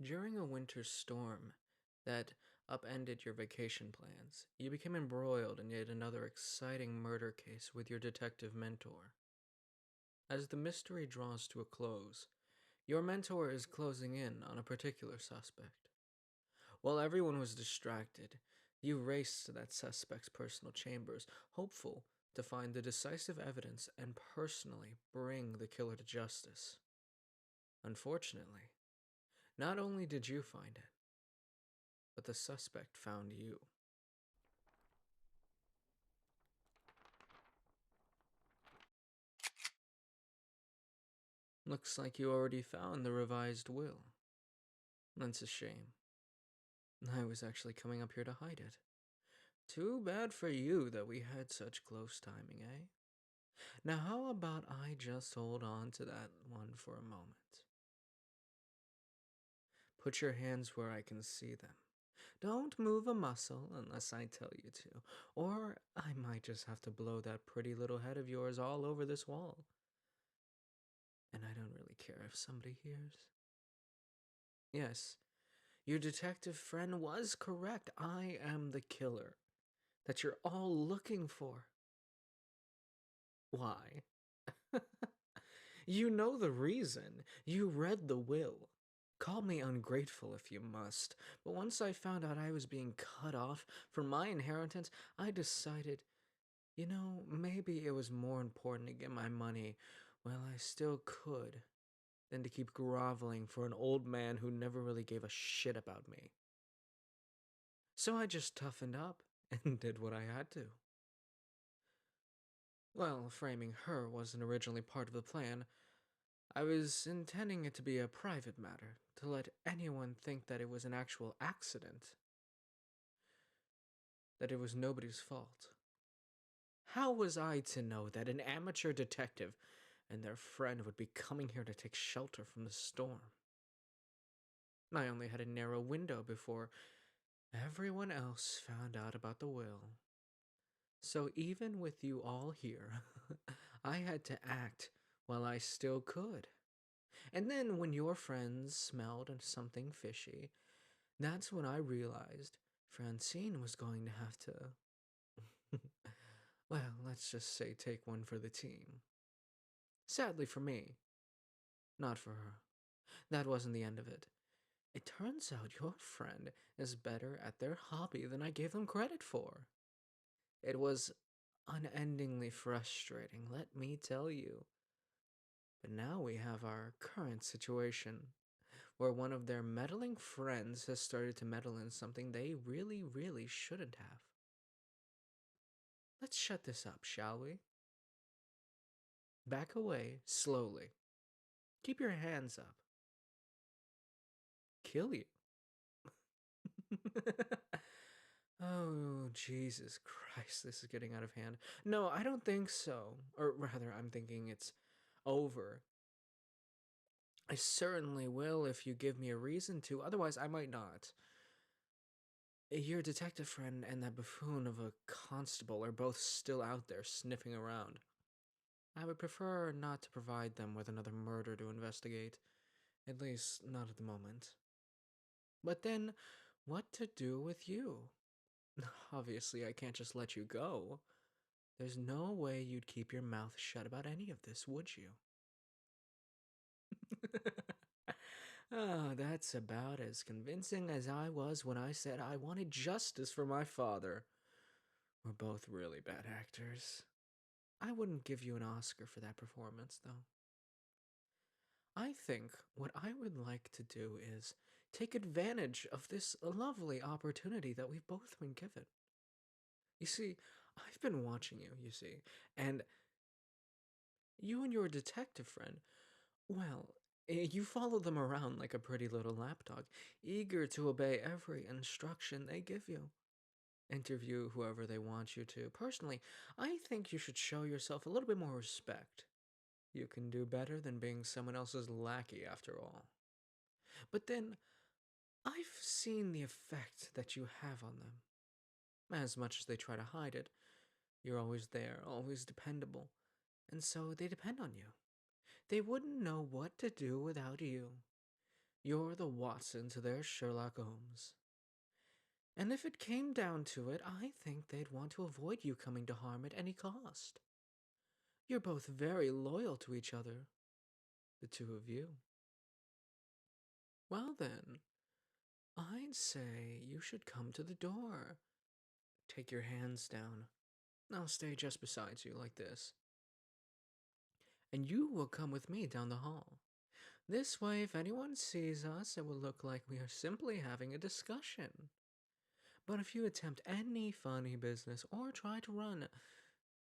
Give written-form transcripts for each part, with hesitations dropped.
During a winter storm that upended your vacation plans, you became embroiled in yet another exciting murder case with your detective mentor. As the mystery draws to a close, your mentor is closing in on a particular suspect. While everyone was distracted, you raced to that suspect's personal chambers, hopeful to find the decisive evidence and personally bring the killer to justice. Unfortunately, not only did you find it, but the suspect found you. Looks like you already found the revised will. That's a shame. I was actually coming up here to hide it. Too bad for you that we had such close timing, eh? Now, how about I just hold on to that one for a moment? Put your hands where I can see them. Don't move a muscle unless I tell you to, or I might just have to blow that pretty little head of yours all over this wall. And I don't really care if somebody hears. Yes, your detective friend was correct. I am the killer that you're all looking for. Why? You know the reason. You read the will. Call me ungrateful if you must, but once I found out I was being cut off from my inheritance, I decided, maybe it was more important to get my money while I still could than to keep groveling for an old man who never really gave a shit about me. So I just toughened up and did what I had to. Well, framing her wasn't originally part of the plan. I was intending it to be a private matter, to let anyone think that it was an actual accident, that it was nobody's fault. How was I to know that an amateur detective and their friend would be coming here to take shelter from the storm? I only had a narrow window before everyone else found out about the will. So even with you all here, I had to act while I still could. And then when your friends smelled something fishy, that's when I realized Francine was going to have to, well, let's just say take one for the team. Sadly for me, not for her. That wasn't the end of it. It turns out your friend is better at their hobby than I gave them credit for. It was unendingly frustrating, let me tell you. But now we have our current situation, where one of their meddling friends has started to meddle in something they really, really shouldn't have. Let's shut this up, shall we? Back away, slowly. Keep your hands up. Kill you. Oh, Jesus Christ, this is getting out of hand. No, I don't think so. Or rather, I'm thinking it's over. I certainly will if you give me a reason to, otherwise, I might not. Your detective friend and that buffoon of a constable are both still out there sniffing around. I would prefer not to provide them with another murder to investigate, at least not at the moment. But then, what to do with you? Obviously, I can't just let you go. There's no way you'd keep your mouth shut about any of this, would you? Oh, that's about as convincing as I was when I said I wanted justice for my father. We're both really bad actors. I wouldn't give you an Oscar for that performance, though. I think what I would like to do is take advantage of this lovely opportunity that we've both been given. You see, I've been watching you, and you and your detective friend, well, you follow them around like a pretty little lapdog, eager to obey every instruction they give you. Interview whoever they want you to. Personally, I think you should show yourself a little bit more respect. You can do better than being someone else's lackey, after all. But then, I've seen the effect that you have on them. As much as they try to hide it, you're always there, always dependable, and so they depend on you. They wouldn't know what to do without you. You're the Watson to their Sherlock Holmes. And if it came down to it, I think they'd want to avoid you coming to harm at any cost. You're both very loyal to each other, the two of you. Well then, I'd say you should come to the door. Take your hands down. I'll stay just beside you like this. And you will come with me down the hall. This way, if anyone sees us, it will look like we are simply having a discussion. But if you attempt any funny business or try to run,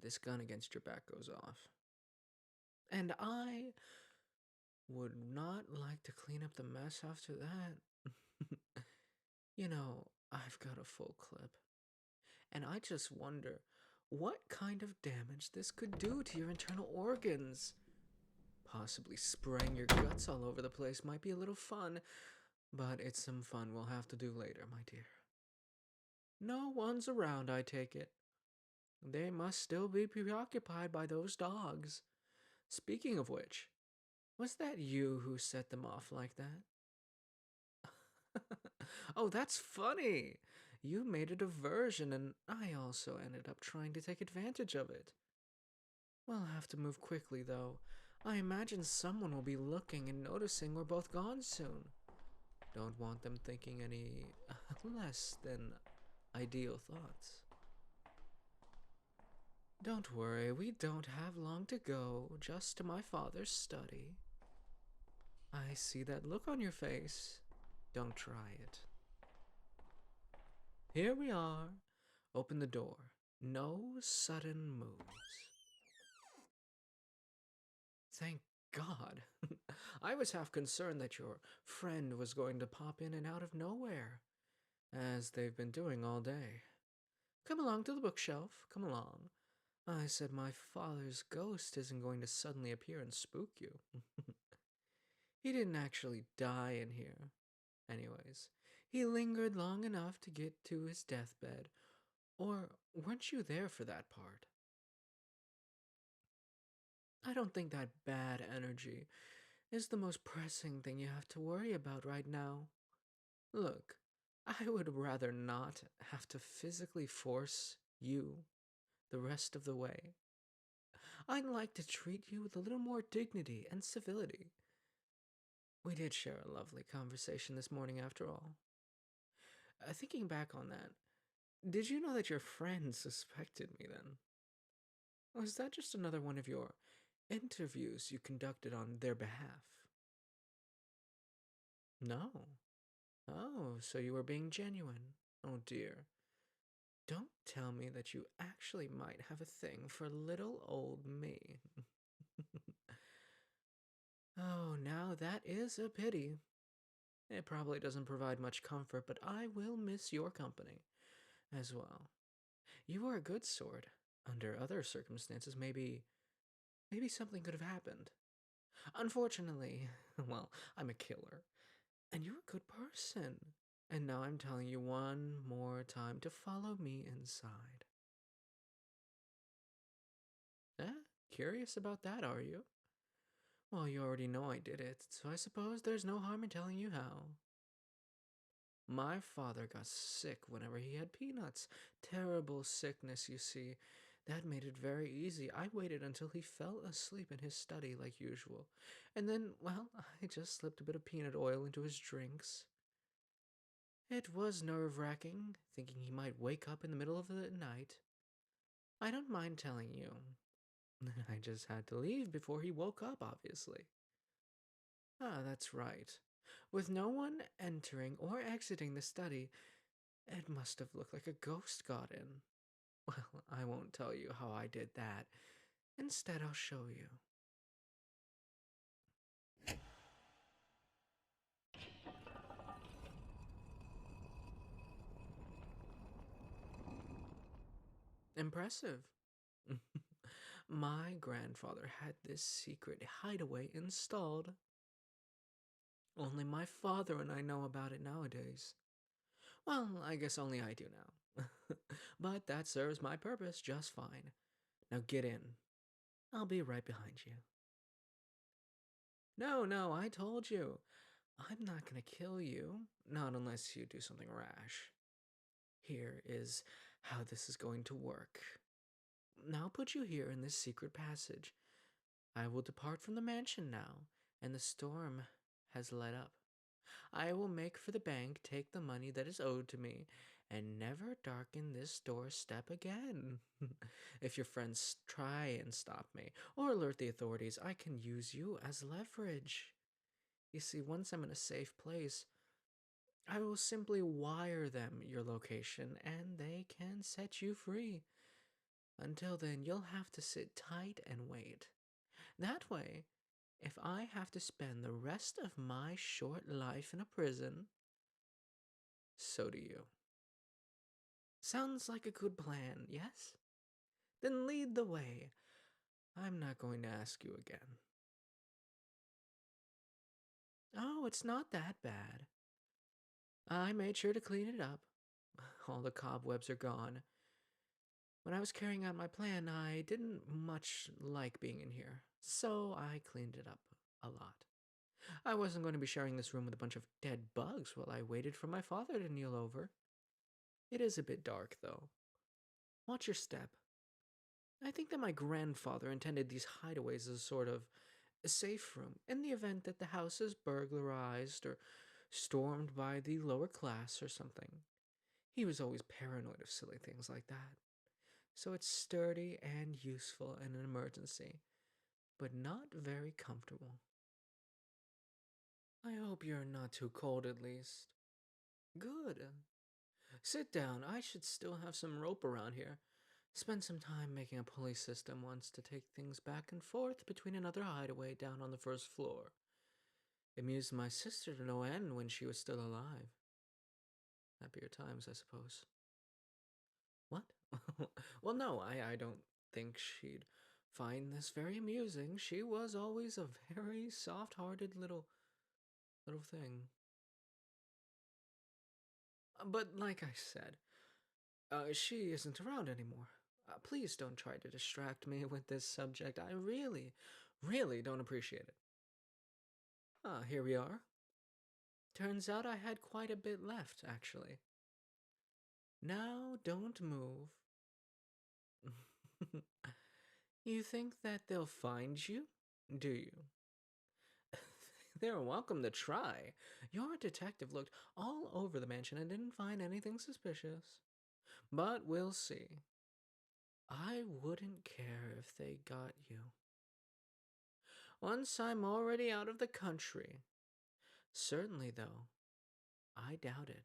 this gun against your back goes off. And I would not like to clean up the mess after that. You know, I've got a full clip. And I just wonder what kind of damage this could do to your internal organs. Possibly spraying your guts all over the place might be a little fun, but it's some fun we'll have to do later, my dear. No one's around, I take it. They must still be preoccupied by those dogs. Speaking of which, was that you who set them off like that? Oh, that's funny. You made a diversion, and I also ended up trying to take advantage of it. We'll have to move quickly, though. I imagine someone will be looking and noticing we're both gone soon. Don't want them thinking any less than ideal thoughts. Don't worry, we don't have long to go, just to my father's study. I see that look on your face. Don't try it. Here we are. Open the door. No sudden moves. Thank God. I was half concerned that your friend was going to pop in and out of nowhere, as they've been doing all day. Come along to the bookshelf. Come along. I said my father's ghost isn't going to suddenly appear and spook you. He didn't actually die in here. Anyways, he lingered long enough to get to his deathbed. Or weren't you there for that part? I don't think that bad energy is the most pressing thing you have to worry about right now. Look, I would rather not have to physically force you the rest of the way. I'd like to treat you with a little more dignity and civility. We did share a lovely conversation this morning after all. Thinking back on that, did you know that your friend suspected me then? Was that just another one of your interviews you conducted on their behalf? No. Oh, so you were being genuine. Oh dear. Don't tell me that you actually might have a thing for little old me. Oh, now that is a pity. It probably doesn't provide much comfort, but I will miss your company as well. You are a good sort. Under other circumstances, maybe something could have happened. Unfortunately, well, I'm a killer, and you're a good person. And now I'm telling you one more time to follow me inside. Eh? Curious about that, are you? Well, you already know I did it, so I suppose there's no harm in telling you how. My father got sick whenever he had peanuts. Terrible sickness, you see. That made it very easy. I waited until he fell asleep in his study like usual. And then, well, I just slipped a bit of peanut oil into his drinks. It was nerve-wracking, thinking he might wake up in the middle of the night. I don't mind telling you. I just had to leave before he woke up, obviously. Ah, that's right. With no one entering or exiting the study, it must have looked like a ghost got in. Well, I won't tell you how I did that. Instead, I'll show you. Impressive. My grandfather had this secret hideaway installed. Only my father and I know about it nowadays. Well, I guess only I do now. But that serves my purpose just fine. Now get in. I'll be right behind you. No, I told you. I'm not gonna kill you, not unless you do something rash. Here is how this is going to work. I'll put you here in this secret passage. I will depart from the mansion now, and the storm has let up. I will make for the bank, take the money that is owed to me, and never darken this doorstep again. If your friends try and stop me or alert the authorities, I can use you as leverage. You see, once I'm in a safe place, I will simply wire them your location and they can set you free. Until then, you'll have to sit tight and wait. That way, if I have to spend the rest of my short life in a prison, so do you. Sounds like a good plan, yes? Then lead the way. I'm not going to ask you again. Oh, it's not that bad. I made sure to clean it up. All the cobwebs are gone. When I was carrying out my plan, I didn't much like being in here, so I cleaned it up a lot. I wasn't going to be sharing this room with a bunch of dead bugs while I waited for my father to kneel over. It is a bit dark, though. Watch your step. I think that my grandfather intended these hideaways as a sort of a safe room in the event that the house is burglarized or stormed by the lower class or something. He was always paranoid of silly things like that. So it's sturdy and useful in an emergency, but not very comfortable. I hope you're not too cold at least. Good. Sit down. I should still have some rope around here. Spent some time making a pulley system once to take things back and forth between another hideaway down on the first floor. Amused my sister to no end when she was still alive. Happier times, I suppose. What? Well, no, I don't think she'd find this very amusing. She was always a very soft-hearted little thing. But like I said, she isn't around anymore. Please don't try to distract me with this subject. I really don't appreciate it. Ah, here we are. Turns out I had quite a bit left, actually. Now, don't move. You think that they'll find you? Do you? They're welcome to try. Your detective looked all over the mansion and didn't find anything suspicious. But we'll see. I wouldn't care if they got you. Once I'm already out of the country. Certainly, though, I doubt it.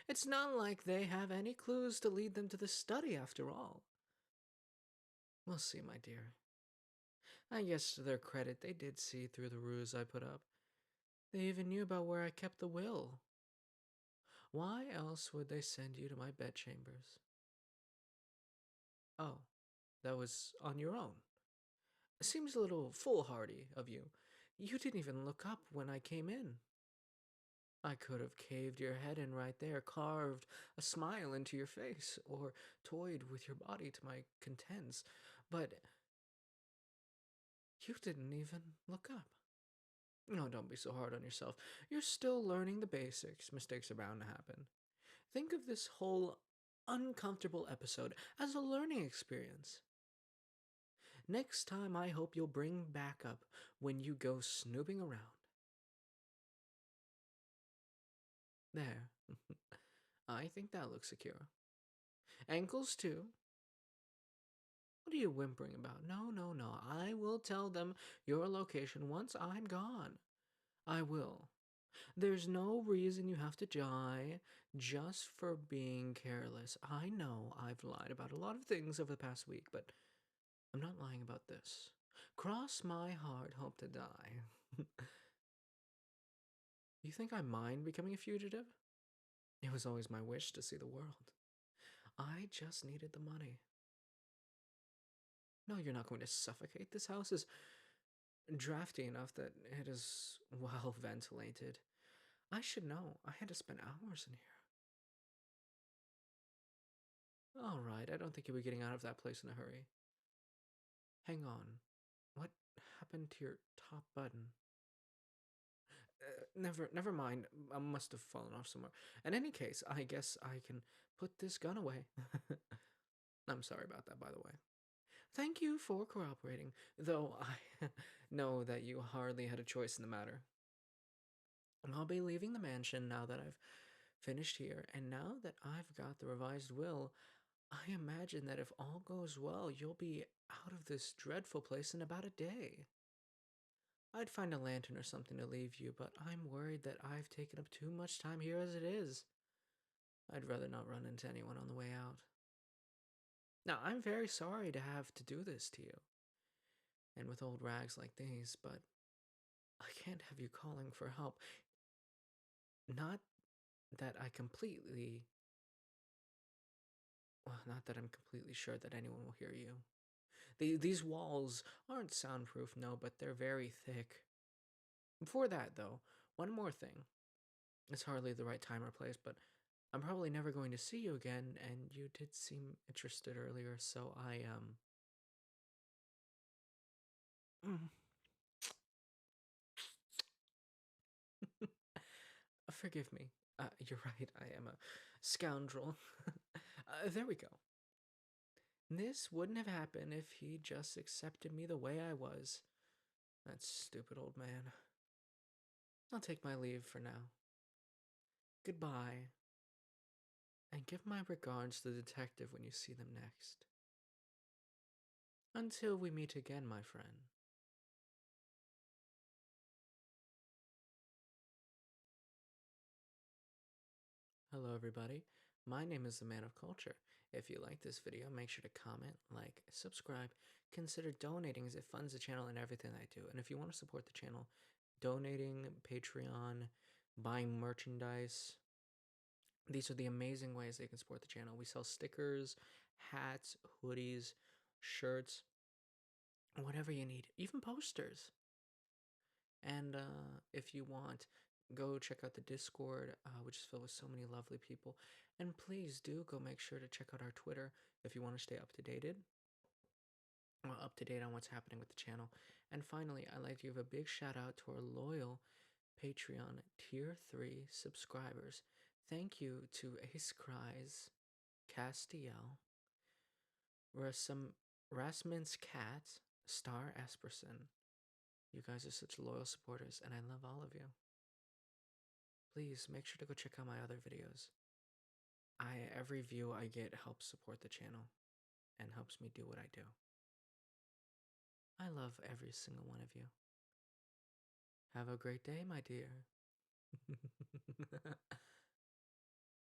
It's not like they have any clues to lead them to the study after all. We'll see, my dear. I guess to their credit, they did see through the ruse I put up. They even knew about where I kept the will. Why else would they send you to my bedchambers? Oh, that was on your own. Seems a little foolhardy of you. You didn't even look up when I came in. I could have caved your head in right there, carved a smile into your face, or toyed with your body to my contents, but you didn't even look up. No, don't be so hard on yourself. You're still learning the basics. Mistakes are bound to happen. Think of this whole uncomfortable episode as a learning experience. Next time, I hope you'll bring backup when you go snooping around. There. I think that looks secure. Ankles, too. What are you whimpering about? No, no, no. I will tell them your location once I'm gone. I will. There's no reason you have to die just for being careless. I know I've lied about a lot of things over the past week, but I'm not lying about this. Cross my heart, hope to die. You think I mind becoming a fugitive? It was always my wish to see the world. I just needed the money. No, you're not going to suffocate. This house is drafty enough that it is well ventilated. I should know. I had to spend hours in here. All right, I don't think you'll be getting out of that place in a hurry. Hang on. What happened to your top button? Never mind. I must have fallen off somewhere. In any case, I guess I can put this gun away. I'm sorry about that, by the way. Thank you for cooperating, though I know that you hardly had a choice in the matter. I'll be leaving the mansion now that I've finished here, and now that I've got the revised will, I imagine that if all goes well, you'll be out of this dreadful place in about a day. I'd find a lantern or something to leave you, but I'm worried that I've taken up too much time here as it is. I'd rather not run into anyone on the way out. Now, I'm very sorry to have to do this to you, and with old rags like these, but I can't have you calling for help. Not that I completely. Well, not that I'm completely sure that anyone will hear you. These walls aren't soundproof, no, but they're very thick. Before that, though, one more thing. It's hardly the right time or place, but I'm probably never going to see you again, and you did seem interested earlier, so mm, forgive me. You're right, I am a scoundrel. There we go. This wouldn't have happened if he just accepted me the way I was. That stupid old man. I'll take my leave for now. Goodbye, and give my regards to the detective when you see them next. Until we meet again, my friend. Hello, everybody. My name is the Man of Culture. If you like this video, make sure to comment, like, subscribe, consider donating as it funds the channel and everything I do. And if you want to support the channel, donating, Patreon, buying merchandise, these are the amazing ways they can support the channel. We sell stickers, hats, hoodies, shirts, whatever you need, even posters. And if you want, go check out the Discord, which is filled with so many lovely people. And please do go make sure to check out our Twitter if you want to stay up to date on what's happening with the channel. And finally, I'd like to give a big shout out to our loyal Patreon Tier 3 subscribers. Thank you to ace.cries, Castiel, Rasmin's Cat, Star Espersen. You guys are such loyal supporters, and I love all of you. Please make sure to go check out my other videos. Every view I get helps support the channel and helps me do what I do. I love every single one of you. Have a great day, my dear.